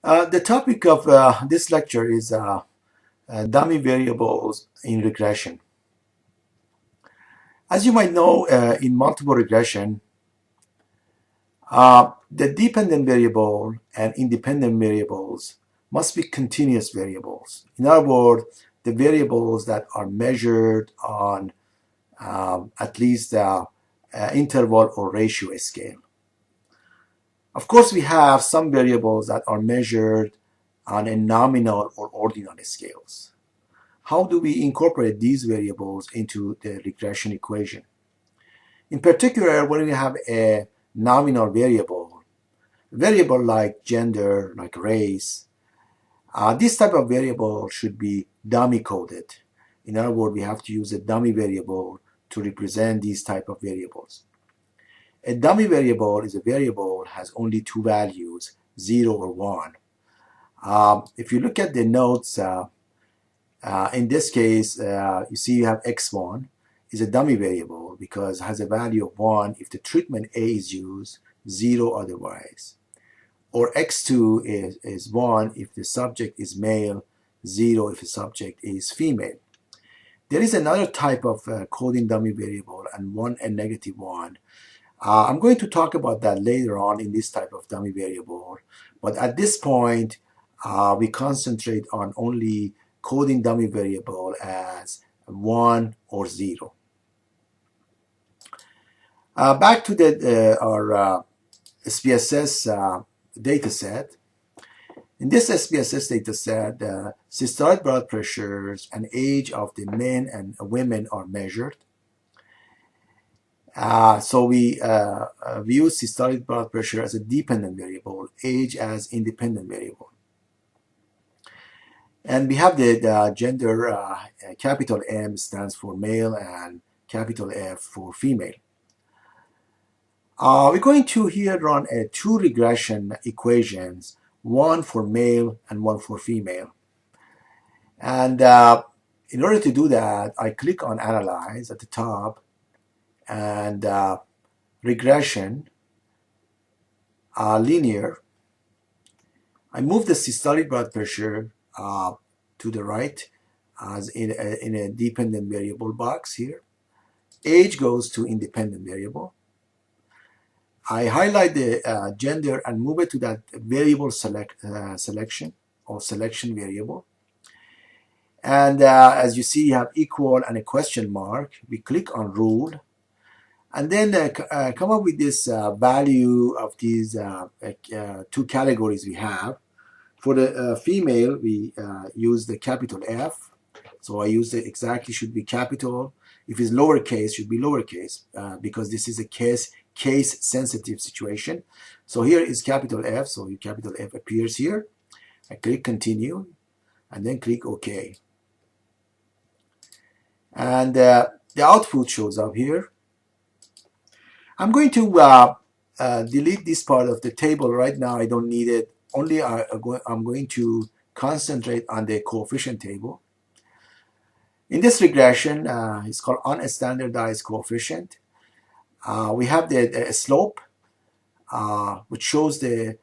The topic of this lecture is dummy variables in regression. As you might know, in multiple regression, the dependent variable and independent variables must be continuous variables. In other words, the variables that are measured on at least interval or ratio scale. Of course, we have some variables that are measured on a nominal or ordinal scales. How do we incorporate these variables into the regression equation? In particular, when we have a nominal variable like gender, like race, this type of variable should be dummy coded. In other words, we have to use a dummy variable to represent these type of variables. A dummy variable is a variable that has only two values, 0 or 1. If you look at the notes, in this case, you see you have x1 is a dummy variable because it has a value of 1 if the treatment A is used, 0 otherwise. Or x2 is 1 if the subject is male, 0 if the subject is female. There is another type of coding dummy variable and a negative 1. I'm going to talk about that later on in this type of dummy variable. But at this point, we concentrate on only coding dummy variable as 1 or 0. Back to our SPSS data set. In this SPSS data set, systolic blood pressures and age of the men and women are measured. So we view systolic blood pressure as a dependent variable, age as independent variable. And we have the gender, capital M stands for male and capital F for female. We're going to here run two regression equations, one for male and one for female. And in order to do that, I click on Analyze at the top and regression, linear. I move the systolic blood pressure to the right as in a dependent variable box here. Age goes to independent variable. I highlight the gender and move it to that variable selection or selection variable. And as you see, you have equal and a question mark. We click on rule and then come up with this value of these two categories we have. For the female, we use the capital F. So I use the exactly should be capital. If it's lowercase, should be lowercase because this is a case sensitive situation. So here is capital F. So capital F appears here. I click continue and then click OK. And the output shows up here. I'm going to delete this part of the table right now. I don't need it. Only I'm going to concentrate on the coefficient table. In this regression, it's called unstandardized coefficient. We have the slope, which shows the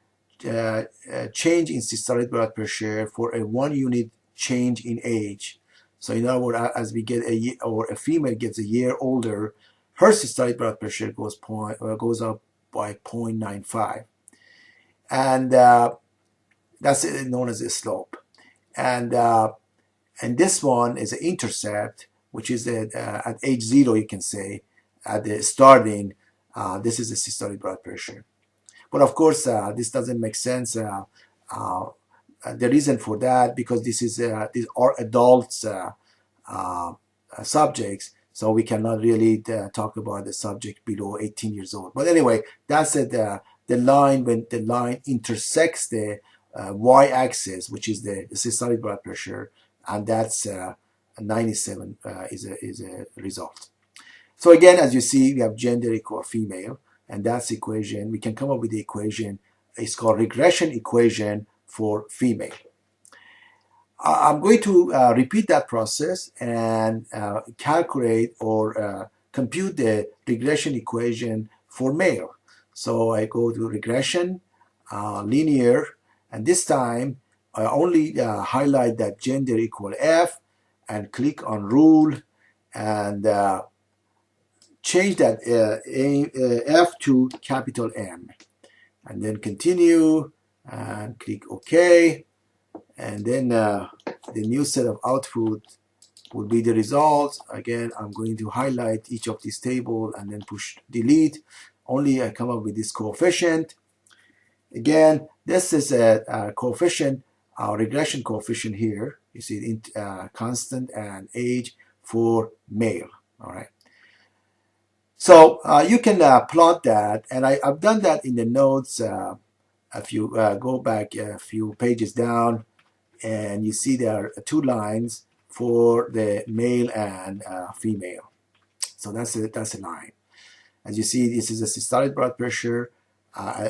change in systolic blood pressure for a 1 unit change in age. So in other words, as we get a year, or a female gets a year older, her systolic blood pressure goes up by 0.95. And that's known as a slope. And this one is an intercept, which is at age 0, you can say, at the starting, this is the systolic blood pressure. But of course, this doesn't make sense. The reason for that, because these are adults subjects, so we cannot really talk about the subject below 18 years old. But anyway, that's the line when the line intersects the y-axis, which is the systolic blood pressure, and that's 97 is a result. So again, as you see, we have gender equal female, and that's the equation. We can come up with the equation. It's called regression equation for female. I'm going to repeat that process and calculate or compute the regression equation for male. So I go to regression, linear, And this time, I only highlight that gender equal F and click on rule and change that F to capital M. And then continue and click OK. And then the new set of output will be the results. Again, I'm going to highlight each of these tables and then push delete. Only I come up with this coefficient. Again, this is a coefficient, regression coefficient here. You see constant and age for male. All right. So you can plot that, and I've done that in the notes. If you go back a few pages down, and you see there are two lines for the male and female. So that's a line. As you see, this is a systolic blood pressure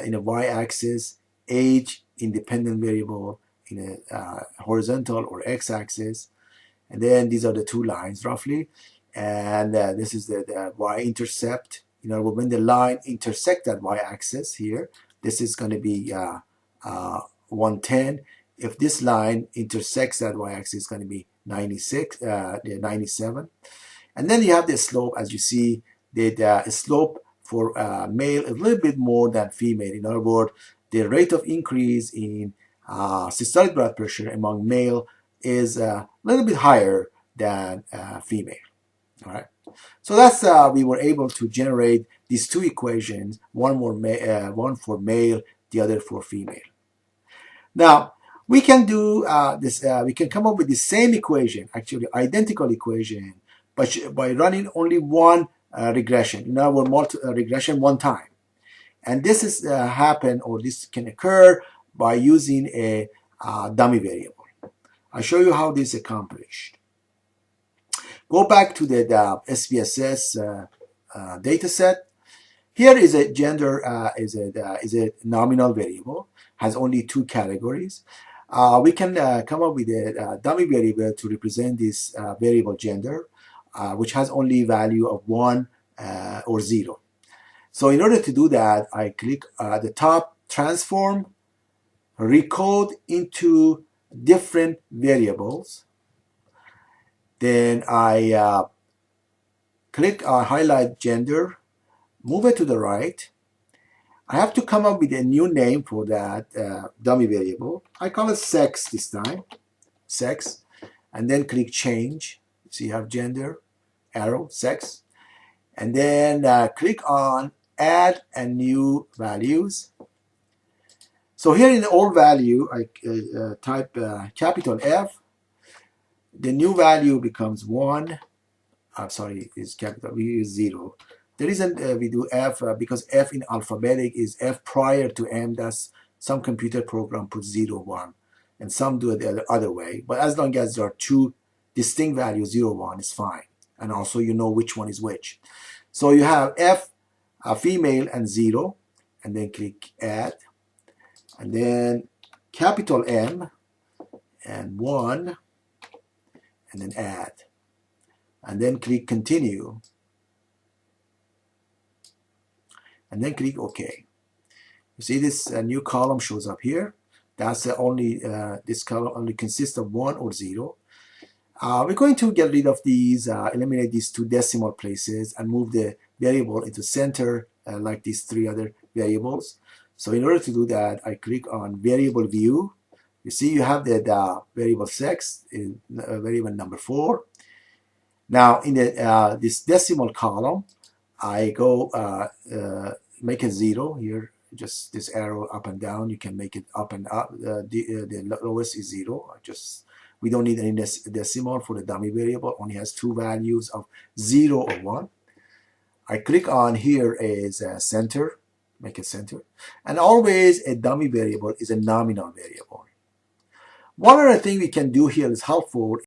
in a y-axis, age independent variable in a horizontal or x-axis, and then these are the two lines roughly, and this is the y-intercept. You know, when the line intersect that y-axis here, this is going to be 110. If this line intersects that y-axis, it's going to be 97. And then you have the slope. As you see, the slope for male is a little bit more than female. In other words, the rate of increase in systolic blood pressure among male is a little bit higher than female. All right. So that's we were able to generate these two equations, one for male, the other for female. Now we can do this. We can come up with the same equation, actually identical equation, but by running only one regression. In other words, regression one time, and this is happen, or this can occur by using a dummy variable. I'll show you how this is accomplished. Go back to the SPSS data set. Here is a gender is a nominal variable, has only two categories. We can come up with a dummy variable to represent this variable gender, which has only value of 1 or 0. So in order to do that, I click at the top, transform, recode into different variables. Then I click on highlight gender, move it to the right. I have to come up with a new name for that dummy variable. I call it sex this time, sex, and then click change. So you have gender, arrow, sex, and then click on add and new values. So here in the old value, I type capital F. The new value becomes 1. I'm sorry, is capital. We use 0. The reason we do F because F in alphabetic is F prior to M. That's some computer program puts 0, 1, and some do it the other way. But as long as there are two distinct values, 0, 1 is fine, and also you know which one is which. So you have F female and 0, and then click add, and then capital M and 1. And then add, and then click continue, and then click OK. You see this new column shows up here. That's only this column only consists of 1 or 0. We're going to get rid of these, eliminate these two decimal places, and move the variable into center like these three other variables. So in order to do that, I click on variable view. You see you have the variable sex, variable number 4. Now in the this decimal column, I go make it 0 here. Just this arrow up and down. You can make it up and up. The lowest is 0. We don't need any decimal for the dummy variable. Only has two values of 0 or 1. I click on here is center. Make it center. And always a dummy variable is a nominal variable. One other thing we can do here is helpful